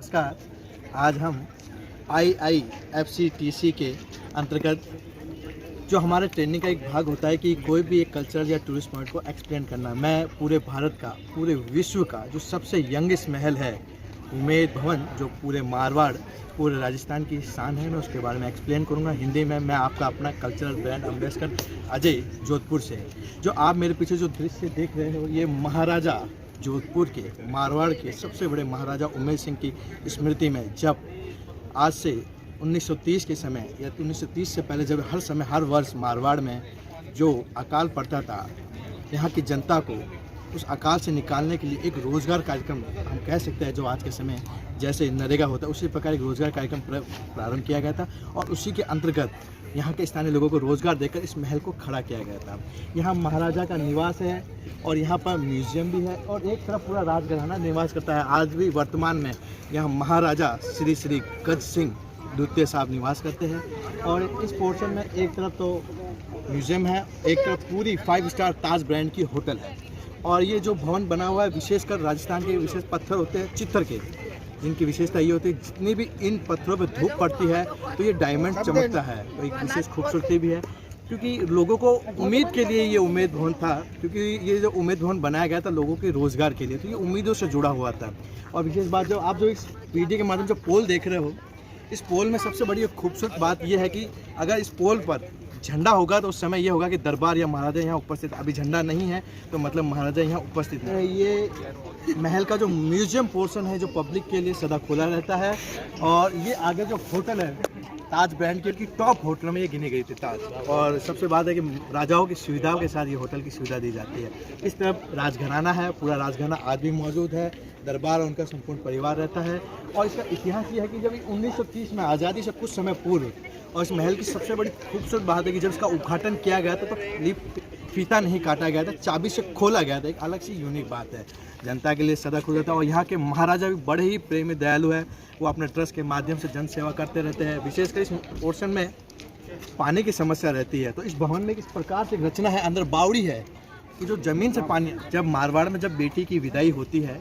नमस्कार। आज हम IIFCTC के अंतर्गत जो हमारे ट्रेनिंग का एक भाग होता है कि कोई भी एक कल्चर या टूरिस्ट पॉइंट को एक्सप्लेन करना। मैं पूरे भारत का, पूरे विश्व का जो सबसे यंगेस्ट महल है उमेद भवन, जो पूरे मारवाड़, पूरे राजस्थान की शान है, मैं उसके बारे में एक्सप्लेन करूंगा हिंदी में। मैं आपका अपना cultural brand ambassador Ajay, Jodhpur से। जो आप मेरे पीछे जो दृश्य देख रहे हो, ये महाराजा जोधपुर के, मारवाड़ के सबसे बड़े महाराजा उमेद सिंह की स्मृति में, जब आज से 1930 के समय या 1930 से पहले, जब हर वर्ष मारवाड़ में जो अकाल पड़ता था, यहाँ की जनता को उस अकाल से निकालने के लिए एक रोज़गार कार्यक्रम, हम कह सकते हैं, जो आज के समय जैसे नरेगा होता है उसी प्रकार एक रोज़गार कार्यक्रम प्रारंभ किया गया था। और उसी के अंतर्गत यहाँ के स्थानीय लोगों को रोज़गार देकर इस महल को खड़ा किया गया था। यहाँ महाराजा का निवास है और यहाँ पर म्यूजियम भी है, और एक तरफ पूरा राजघराना निवास करता है। आज भी वर्तमान में यहाँ महाराजा श्री श्री गज सिंह द्वितीय साहब निवास करते हैं। और इस पोर्शन में एक तरफ तो म्यूजियम है, एक तरफ पूरी 5 स्टार ताज ब्रांड की होटल है। और ये जो भवन बना हुआ है, विशेषकर राजस्थान के विशेष पत्थर होते हैं चित्तर के, जिनकी विशेषता ये होती है जितनी भी इन पत्थरों पर धूप पड़ती है तो ये डायमंड चमकता है। तो एक विशेष खूबसूरती भी है, क्योंकि लोगों को उम्मीद के लिए ये उमेद भवन था, क्योंकि ये जो उमेद भवन बनाया गया था लोगों के रोज़गार के लिए, तो ये उम्मीदों से जुड़ा हुआ था। और विशेष बात, जो आप जो इस वीडियो के माध्यम से पोल देख रहे हो, इस पोल में सबसे बड़ी खूबसूरत बात यह है कि अगर इस पोल पर झंडा होगा तो उस समय ये होगा कि दरबार या महाराजा यहाँ उपस्थित। अभी झंडा नहीं है तो मतलब महाराजा यहाँ उपस्थित है। ये महल का जो म्यूजियम पोर्शन है, जो पब्लिक के लिए सदा खुला रहता है। और ये आगे जो होटल है, ताज ब्रांड की टॉप होटल में ये गिनी गई थी, ताज। और सबसे बात है कि राजाओं की सुविधाओं के साथ ये होटल की सुविधा दी जाती है। इस तरफ राजघराना है, पूरा राजघराना आज भी मौजूद है, दरबार और उनका संपूर्ण परिवार रहता है। और इसका इतिहास ये है कि जब 1930 में आज़ादी से कुछ समय पूर्व, और इस महल की सबसे बड़ी खूबसूरत बात है कि जब इसका उद्घाटन किया गया था तो फीता नहीं काटा गया था, चाबी से खोला गया था। एक अलग सी यूनिक बात है, जनता के लिए सदा खुला था। और यहाँ के महाराजा भी बड़े ही प्रेमी दयालु है, वो अपने ट्रस्ट के माध्यम से जन सेवा करते रहते हैं। विशेषकर इस पोर्शन में पानी की समस्या रहती है, तो इस भवन में किस प्रकार से रचना है, अंदर बावड़ी है कि जो ज़मीन से पानी, जब मारवाड़ में जब बेटी की विदाई होती है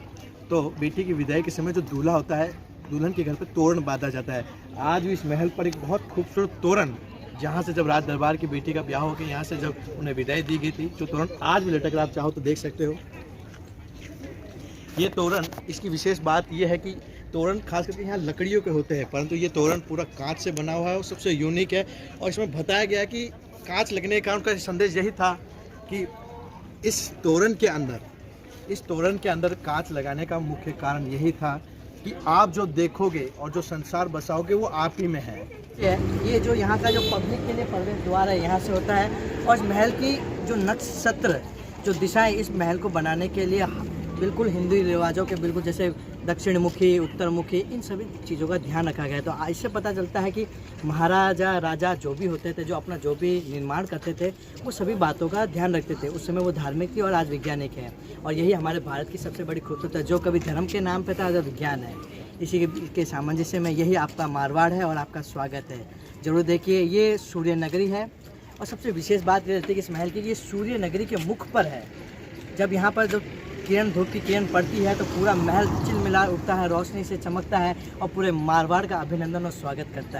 तो बेटी की विदाई के समय जो दूल्हा होता है, दुल्हन के घर पर तोरण बांधा जाता है। आज भी इस महल पर एक बहुत खूबसूरत तोरण, जहाँ से जब राज दरबार की बेटी का ब्याह होकर यहाँ से जब उन्हें विदाई दी गई थी, जो तोरण आज भी लटक रहा, आप चाहो तो देख सकते हो। ये तोरण, इसकी विशेष बात यह है कि तोरण खास करके यहाँ लकड़ियों के होते हैं, परंतु ये तोरण पूरा कांच से बना हुआ है और सबसे यूनिक है। और इसमें बताया गया कि कांच लगने के कारण का संदेश यही था कि इस तोरण के अंदर कांच लगाने का मुख्य कारण यही था कि आप जो देखोगे और जो संसार बसाओगे वो आप ही में है। ये जो यहाँ का जो पब्लिक के लिए प्रवेश द्वार है, यहाँ से होता है। और इस महल की जो नक्षत्र, जो दिशाएं इस महल को बनाने के लिए बिल्कुल हिंदू रिवाजों के बिल्कुल जैसे दक्षिण मुखी, उत्तर मुखी, इन सभी चीज़ों का ध्यान रखा गया है। तो इससे पता चलता है कि महाराजा राजा जो भी होते थे, जो अपना जो भी निर्माण करते थे, वो सभी बातों का ध्यान रखते थे। उस समय वो धार्मिक थी और आज वैज्ञानिक है। और यही हमारे भारत की सबसे बड़ी खूबसूरत है, जो कभी धर्म के नाम पे था, जो विज्ञान है। इसी के सामंजस्य में यही आपका मारवाड़ है और आपका स्वागत है। ज़रूर देखिए, ये सूर्य नगरी है। और सबसे विशेष बात ये रहती है कि इस महल की, ये सूर्य नगरी के मुख पर है। जब यहाँ पर जो धूप की किरण पड़ती है तो पूरा महल चिलमिला उठता है, रोशनी से चमकता है और पूरे मारवाड़ का अभिनंदन और स्वागत करता